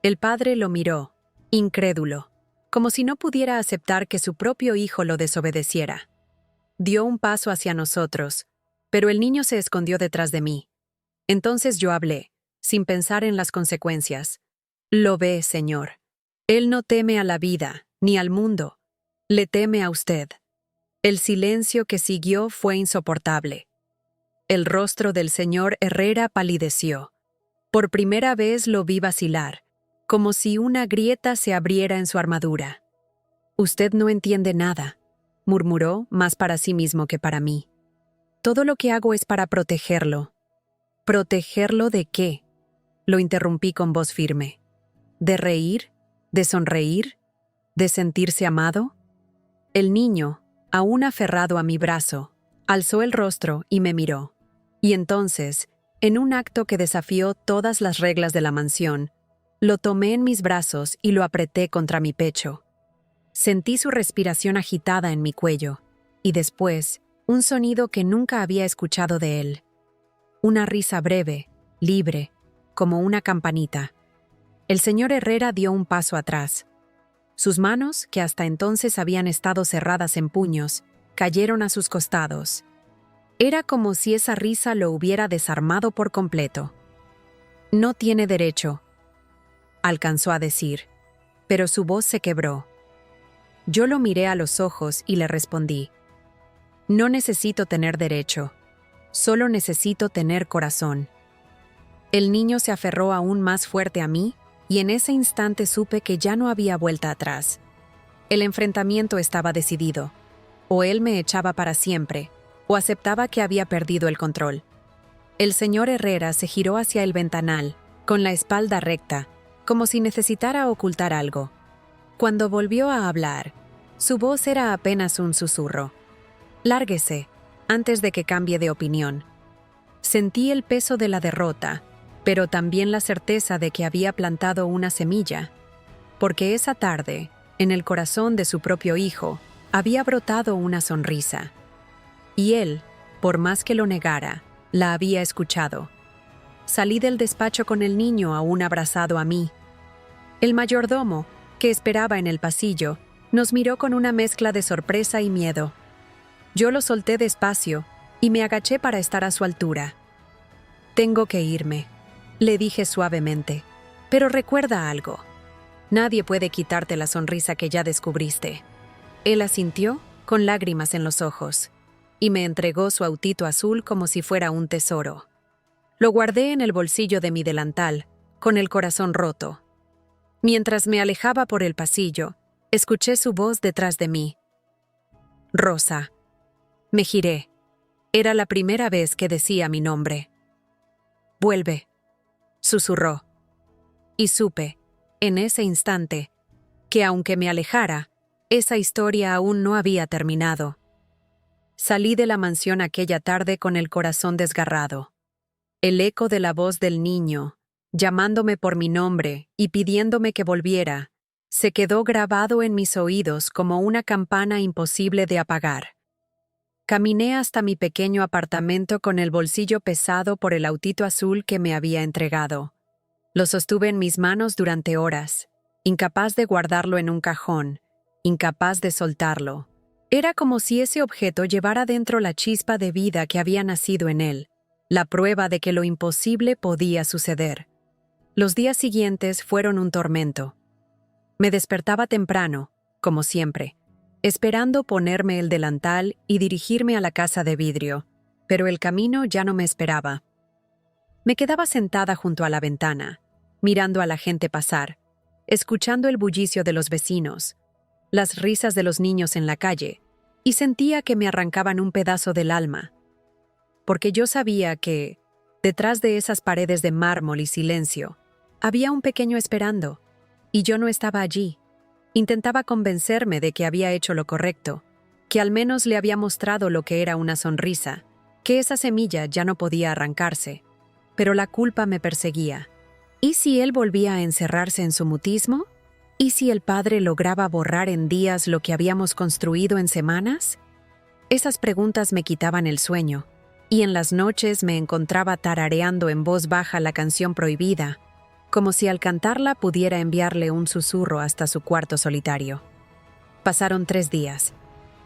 El padre lo miró, incrédulo, como si no pudiera aceptar que su propio hijo lo desobedeciera. Dio un paso hacia nosotros, pero el niño se escondió detrás de mí. Entonces yo hablé, sin pensar en las consecuencias. «Lo ve, señor. Él no teme a la vida, ni al mundo. Le teme a usted». El silencio que siguió fue insoportable. El rostro del señor Herrera palideció. Por primera vez lo vi vacilar, como si una grieta se abriera en su armadura. «Usted no entiende nada», murmuró, más para sí mismo que para mí. «Todo lo que hago es para protegerlo». «¿Protegerlo de qué?», lo interrumpí con voz firme. ¿De reír? ¿De sonreír? ¿De sentirse amado? El niño, aún aferrado a mi brazo, alzó el rostro y me miró. Y entonces, en un acto que desafió todas las reglas de la mansión, lo tomé en mis brazos y lo apreté contra mi pecho. Sentí su respiración agitada en mi cuello, y después, un sonido que nunca había escuchado de él. Una risa breve, libre, como una campanita. El señor Herrera dio un paso atrás. Sus manos, que hasta entonces habían estado cerradas en puños, cayeron a sus costados. Era como si esa risa lo hubiera desarmado por completo. «No tiene derecho», alcanzó a decir, pero su voz se quebró. Yo lo miré a los ojos y le respondí: «No necesito tener derecho, solo necesito tener corazón». El niño se aferró aún más fuerte a mí, y en ese instante supe que ya no había vuelta atrás. El enfrentamiento estaba decidido. O él me echaba para siempre, o aceptaba que había perdido el control. El señor Herrera se giró hacia el ventanal, con la espalda recta, como si necesitara ocultar algo. Cuando volvió a hablar, su voz era apenas un susurro. «Lárguese, antes de que cambie de opinión». Sentí el peso de la derrota, pero también la certeza de que había plantado una semilla, porque esa tarde, en el corazón de su propio hijo, había brotado una sonrisa. Y él, por más que lo negara, la había escuchado. Salí del despacho con el niño aún abrazado a mí. El mayordomo, que esperaba en el pasillo, nos miró con una mezcla de sorpresa y miedo. Yo lo solté despacio y me agaché para estar a su altura. «Tengo que irme», Le dije suavemente, pero recuerda algo. Nadie puede quitarte la sonrisa que ya descubriste. Él asintió, con lágrimas en los ojos, y me entregó su autito azul como si fuera un tesoro. Lo guardé en el bolsillo de mi delantal, con el corazón roto. Mientras me alejaba por el pasillo, escuché su voz detrás de mí. Rosa. Me giré. Era la primera vez que decía mi nombre. Vuelve, susurró. Y supe, en ese instante, que aunque me alejara, esa historia aún no había terminado. Salí de la mansión aquella tarde con el corazón desgarrado. El eco de la voz del niño, llamándome por mi nombre y pidiéndome que volviera, se quedó grabado en mis oídos como una campana imposible de apagar. Caminé hasta mi pequeño apartamento con el bolsillo pesado por el autito azul que me había entregado. Lo sostuve en mis manos durante horas, incapaz de guardarlo en un cajón, incapaz de soltarlo. Era como si ese objeto llevara dentro la chispa de vida que había nacido en él, la prueba de que lo imposible podía suceder. Los días siguientes fueron un tormento. Me despertaba temprano, como siempre, esperando ponerme el delantal y dirigirme a la casa de vidrio, pero el camino ya no me esperaba. Me quedaba sentada junto a la ventana, mirando a la gente pasar, escuchando el bullicio de los vecinos, las risas de los niños en la calle, y sentía que me arrancaban un pedazo del alma, porque yo sabía que, detrás de esas paredes de mármol y silencio, había un pequeño esperando, y yo no estaba allí. Intentaba convencerme de que había hecho lo correcto, que al menos le había mostrado lo que era una sonrisa, que esa semilla ya no podía arrancarse, pero la culpa me perseguía. ¿Y si él volvía a encerrarse en su mutismo? ¿Y si el padre lograba borrar en días lo que habíamos construido en semanas? Esas preguntas me quitaban el sueño, y en las noches me encontraba tarareando en voz baja la canción prohibida, como si al cantarla pudiera enviarle un susurro hasta su cuarto solitario. Pasaron 3 días.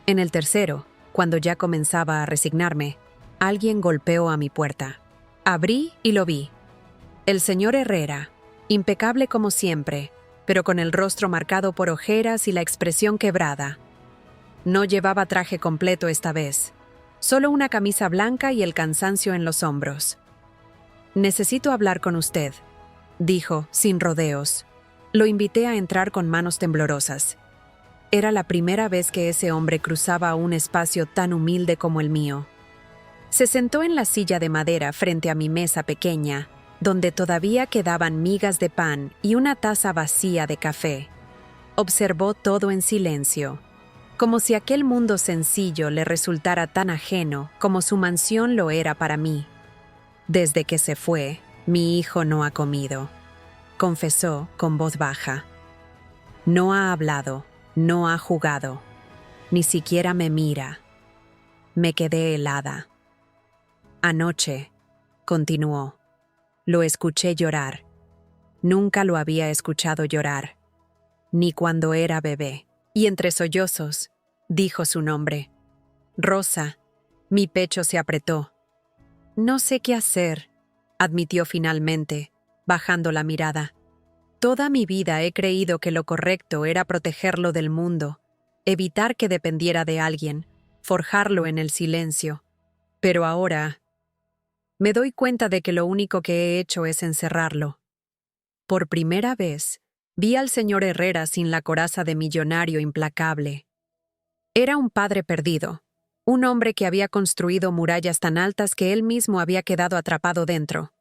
En el tercero, cuando ya comenzaba a resignarme, alguien golpeó a mi puerta. Abrí y lo vi. El señor Herrera, impecable como siempre, pero con el rostro marcado por ojeras y la expresión quebrada. No llevaba traje completo esta vez, solo una camisa blanca y el cansancio en los hombros. «Necesito hablar con usted», dijo, sin rodeos. Lo invité a entrar con manos temblorosas. Era la primera vez que ese hombre cruzaba un espacio tan humilde como el mío. Se sentó en la silla de madera frente a mi mesa pequeña, donde todavía quedaban migas de pan y una taza vacía de café. Observó todo en silencio, como si aquel mundo sencillo le resultara tan ajeno como su mansión lo era para mí. Desde que se fue, mi hijo no ha comido, confesó con voz baja. No ha hablado, no ha jugado, ni siquiera me mira. Me quedé helada. Anoche, continuó, lo escuché llorar. Nunca lo había escuchado llorar, ni cuando era bebé. Y entre sollozos, dijo su nombre. Rosa. Mi pecho se apretó. No sé qué hacer, admitió finalmente, bajando la mirada. Toda mi vida he creído que lo correcto era protegerlo del mundo, evitar que dependiera de alguien, forjarlo en el silencio. Pero ahora me doy cuenta de que lo único que he hecho es encerrarlo. Por primera vez, vi al señor Herrera sin la coraza de millonario implacable. Era un padre perdido, un hombre que había construido murallas tan altas que él mismo había quedado atrapado dentro.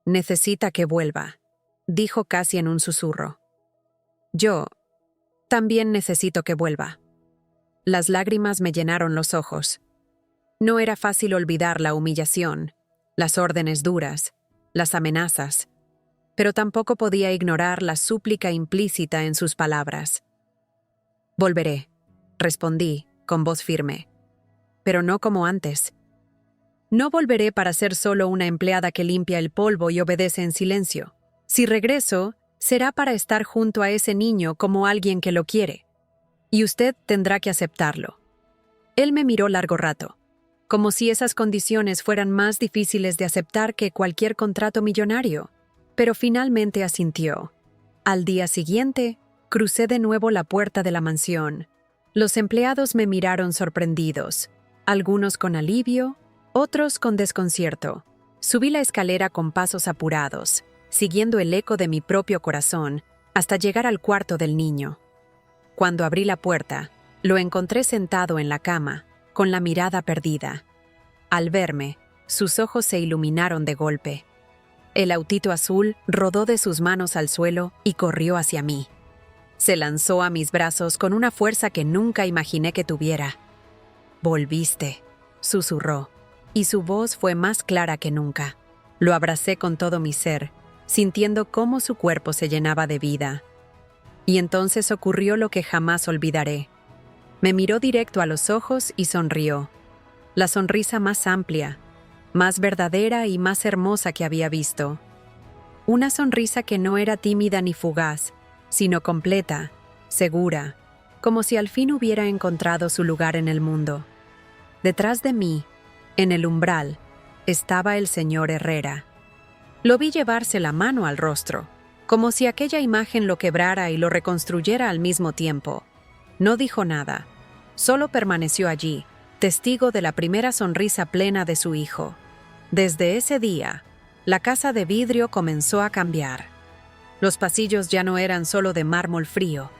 Necesita que vuelva, dijo casi en un susurro. Yo también necesito que vuelva. Las lágrimas me llenaron los ojos. No era fácil olvidar la humillación, las órdenes duras, las amenazas, pero tampoco podía ignorar la súplica implícita en sus palabras. Volveré, respondí, con voz firme, pero no como antes. No volveré para ser solo una empleada que limpia el polvo y obedece en silencio. Si regreso, será para estar junto a ese niño como alguien que lo quiere. Y usted tendrá que aceptarlo. Él me miró largo rato. como si esas condiciones fueran más difíciles de aceptar que cualquier contrato millonario, pero finalmente asintió. Al día siguiente, crucé de nuevo la puerta de la mansión. Los empleados me miraron sorprendidos, algunos con alivio, otros con desconcierto. Subí la escalera con pasos apurados, siguiendo el eco de mi propio corazón, hasta llegar al cuarto del niño. Cuando abrí la puerta, lo encontré sentado en la cama, con la mirada perdida. Al verme, sus ojos se iluminaron de golpe. El autito azul rodó de sus manos al suelo y corrió hacia mí. Se lanzó a mis brazos con una fuerza que nunca imaginé que tuviera. «Volviste», susurró, y su voz fue más clara que nunca. Lo abracé con todo mi ser, sintiendo cómo su cuerpo se llenaba de vida. Y entonces ocurrió lo que jamás olvidaré. Me miró directo a los ojos y sonrió. La sonrisa más amplia, más verdadera y más hermosa que había visto. Una sonrisa que no era tímida ni fugaz, sino completa, segura, como si al fin hubiera encontrado su lugar en el mundo. Detrás de mí, en el umbral, estaba el señor Herrera. Lo vi llevarse la mano al rostro, como si aquella imagen lo quebrara y lo reconstruyera al mismo tiempo. No dijo nada, solo permaneció allí, testigo de la primera sonrisa plena de su hijo. Desde ese día, la casa de vidrio comenzó a cambiar. Los pasillos ya no eran solo de mármol frío.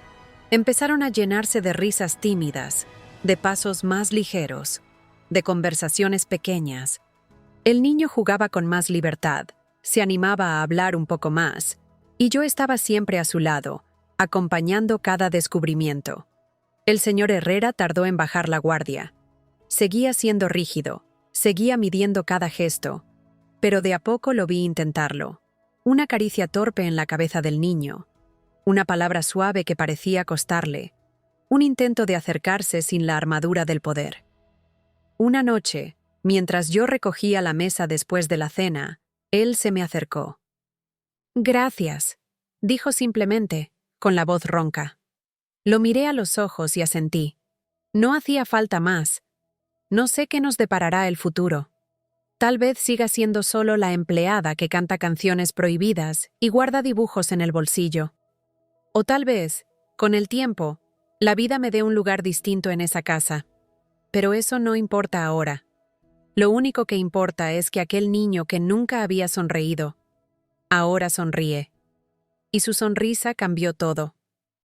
Empezaron a llenarse de risas tímidas, de pasos más ligeros, de conversaciones pequeñas. El niño jugaba con más libertad, se animaba a hablar un poco más, y yo estaba siempre a su lado, acompañando cada descubrimiento. El señor Herrera tardó en bajar la guardia. Seguía siendo rígido, seguía midiendo cada gesto, pero de a poco lo vi intentarlo. Una caricia torpe en la cabeza del niño, una palabra suave que parecía costarle, un intento de acercarse sin la armadura del poder. Una noche, mientras yo recogía la mesa después de la cena, él se me acercó. «Gracias», dijo simplemente, con la voz ronca. Lo miré a los ojos y asentí. No hacía falta más. No sé qué nos deparará el futuro. Tal vez siga siendo solo la empleada que canta canciones prohibidas y guarda dibujos en el bolsillo. O tal vez, con el tiempo, la vida me dé un lugar distinto en esa casa. Pero eso no importa ahora. Lo único que importa es que aquel niño que nunca había sonreído, ahora sonríe. Y su sonrisa cambió todo.